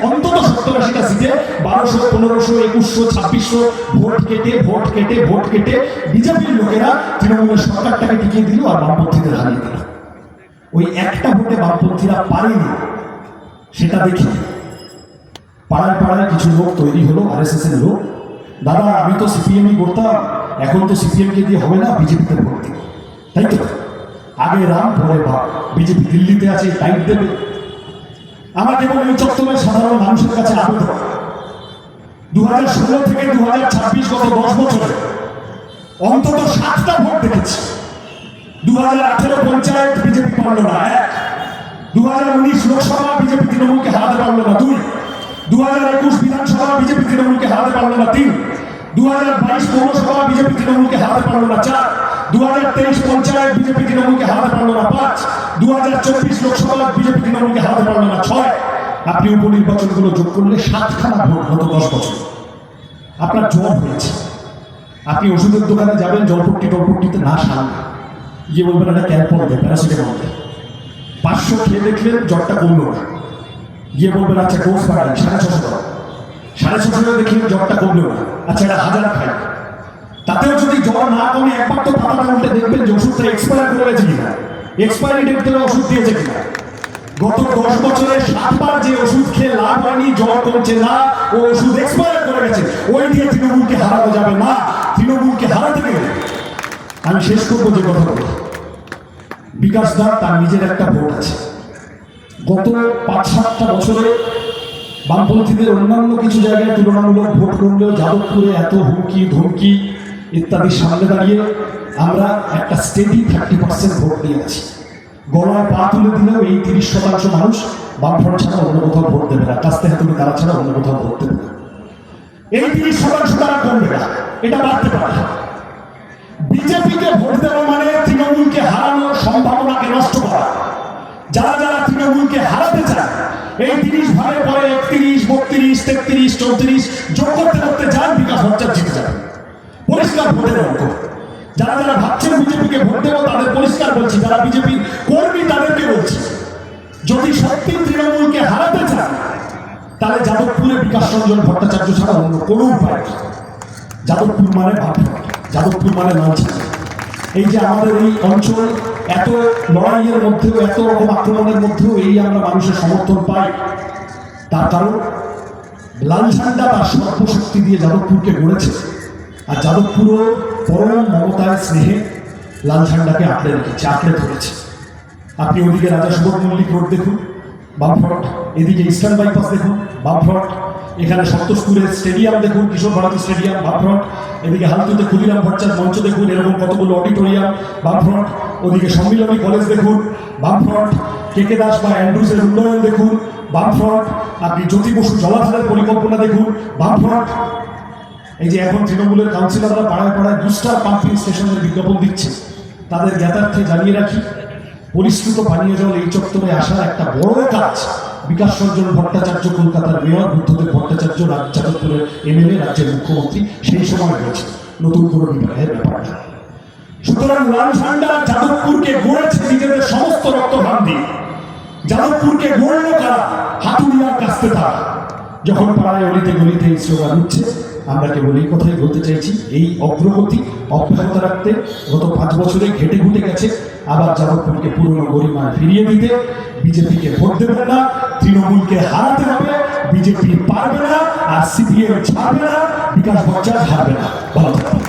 অন্তত 70-80টা সিটে 1200, 1500, 2100, 2600 ভোট কেটে বিজেপির লোকেরা তৃণমূলের সরকারটাকে টিকিয়ে দিল আর বামপন্থীদের হারিয়ে দিল। ওই একটা ভোটে বামপন্থীরা পারেনি, সেটা দেখি পাড়ায় পাড়ায় কিছু লোক তৈরি হলো, RSS এর লোক। দাদা আমি তো সিপিএমই করতাম, এখন তো সিপিএমকে দিয়ে হবে না, বিজেপিতে ভোট দিব। তাই তো, আগে রাম পরে বাপ। বিজেপি দিল্লিতে আছে, টাইট দেবে। আমার কেবল এই চত্বরের সাধারণ মানুষের কাছে আবেদন, 2016 থেকে 2026 গত 10 বছরে অন্তত 7টা ভোট দেখেছি। 2018 পঞ্চায়েত বিজেপি পারল না 1, 2019 লোকসভা বিজেপি তৃণমূলকে হারাতে পারল না 2, 2021 বিধানসভা বিজেপি তৃণমূলকে হারাতে পারল না 3, 2022 পৌরসভা বিজেপি তৃণমূলকে হারাতে পারল না 4, 2023 পঞ্চায়েত বিজেপি তৃণমূলকে হারাতে পারল না 5, 2024 লোকসভা বিজেপি তৃণমূলকে হারাতে পারল না 6। আপনি উপনির্বাচনগুলো যোগ করলে 7খানা ভোট গত 10 বছর। আপনার জ্বর হয়েছে, আপনি ওষুধের দোকানে যাবেন, জলপট্টিতে না সারবে, গিয়ে বলবেন একটা ক্যালপল দেয়, প্যারাসিটামল দেয়। 500 খেয়ে দেখলেন জ্বরটা কমলো না, গিয়ে বলবেন আচ্ছা ডোজ বাড়াই 650 টাকা। 650 দেখলেন জ্বরটা কমলো না, আচ্ছা এটা 1000 খাই। তাতেও যদি জ্বর না কমে একবার তো পাতাটা উল্টে দেখবেন যে ওষুধটা এক্সপায়ার করে গেছে কিনা, এক্সপায়ারি ডেট ধরে ওষুধ দিয়েছে কিনা। গত 10 বছরে 7বার যে ওষুধ খেয়ে লাভ হয়নি, জ্বর কমছে না, ও ওষুধ এক্সপায়ার করে গেছে। ওই দিয়ে তৃণমূলকে হারানো যাবে না। তৃণমূলকে হারাতে গেলে আমি শেষ করবো যে কথা বলি, বিকাশ দা তার নিজের একটা ভোট আছে। গত 5-7টা বছরে বামপন্থীদের অন্যান্য কিছু জায়গায় তুলনামূলক ভোট করলেও যাদবপুরে এত হুমকি ধমকি ইত্যাদির সামনে দাঁড়িয়ে আমরা একটা স্টেডি 30% ভোট নিয়ে আছি। গলায় পা তুলে দিলেও এই 30% মানুষ বামফ্রন্ট ছাড়া অন্য কোথাও ভোট দেবে না, কাস্তে হাতুড়ে তারা ছাড়া অন্য কোথাও ভোট দেবে না। এই 30% তারা কমবে না, এটা বাড়তে পারে। বিজেপিকে ভোট দেওয়া মানে তৃণমূলকে হারানোর সম্ভাবনাকে নষ্ট করা। যারা যারা তৃণমূলকে হারাতে চায় এই 30 ভাগের পরে 31, 32, 33, 34 যোগ করতে করতে যান, বিকাশ ভট্টাচার্য জিতে যাবে। পরিষ্কার ভোটের অঙ্ক। যারা যারা ভাবছেন বিজেপিকে ভোট দেবো তাদের পরিষ্কার বলছি, যারা বিজেপির কর্মী তাদেরকে বলছি, যদি সত্যি তৃণমূলকে হারাতে চান তাহলে যাদবপুরে বিকাশ রঞ্জন ভট্টাচার্য ছাড়া অন্য কোনো উপায় নেই। যাদবপুর মানে বামফ্রন্ট, যাদবপুর মানে লালঝান্ডা। এই যে আমাদের এই অঞ্চল এত লড়াইয়ের মধ্যেও, এত রকম আক্রমণের মধ্যেও এই আমরা মানুষের সমর্থন পাই, তার কারণ লালঝান্ডা তার সর্বশক্তি দিয়ে যাদবপুরকে গড়েছে। আর যাদবপুরও পরম মমতায় স্নেহে লালঝান্ডাকে আঁকড়ে রেখেছে, আঁকড়ে ধরেছে। আপনি ওদিকে রাজা সুবোধ মল্লিক রোড দেখুন, বামফ্রন্ট। এদিকে ইস্টার্ন বাইপাস দেখুন, বামফ্রন্ট। এখানে সন্তোষপুরের স্টেডিয়াম দেখুন, কিশোর ভারতী স্টেডিয়াম, বামফ্রন্ট। এদিকে হালতুতে ক্ষুদিরাম ভট্টাচার্য মঞ্চ দেখুন, এরকম কতগুলো অডিটোরিয়াম, বামফ্রন্ট। ওদিকে সম্মিলনী কলেজ দেখুন, বামফ্রন্ট। কেকে দাস বা অ্যান্ড্রুসের উন্নয়ন দেখুন, বামফ্রন্ট। আপনি জ্যোতি বসু জলাধারের পরিকল্পনা দেখুন, বামফ্রন্ট। এই যে এখন তৃণমূলের কাউন্সিলররা পাড়ায় পাড়ায় বুস্টার পাম্পিং স্টেশনের বিজ্ঞাপন দিচ্ছে, তাদের জ্ঞাতার্থে জানিয়ে রাখি, পরিশ্রুত পানীয় জল এই চত্বরে আসার একটা বড় কাজ বিকাশ রঞ্জন ভট্টাচার্য, কলকাতার মেয়র বুদ্ধদেব ভট্টাচার্য, যাদবপুরের MLA, রাজ্যের মুখ্যমন্ত্রী সেই সময় হয়েছে। নতুন কোনো বিবাহের ব্যাপার না। সুতরাং লালঝান্ডা যাদবপুরকে গড়েছে নিজেদের সমস্ত রক্তঘাম দিয়ে। যাদবপুরকে গড়ল কারা? হাতুড়িয়ার কাস্তে তারা। যখন পাড়ায় অলিতে গলিতে এই স্লোগান উঠছে, আমরা কেবল এই কথাই বলতে চাইছি, এই অগ্রগতি অব্যাহত রাখতে গত 5 বছরে ঘেটে ঘুটে গেছে। আবার যাদবপুরকে পুরনো গরিমায় ফিরিয়ে দিতে বিজেপিকে ভোট দেবেন না, তৃণমূলকে হারাতে হবে। বিজেপি পারবে না, আর CPM ছাড়বে না, বিকাশ ভট্টাচার্য হারবে না। ভালো থাকবে।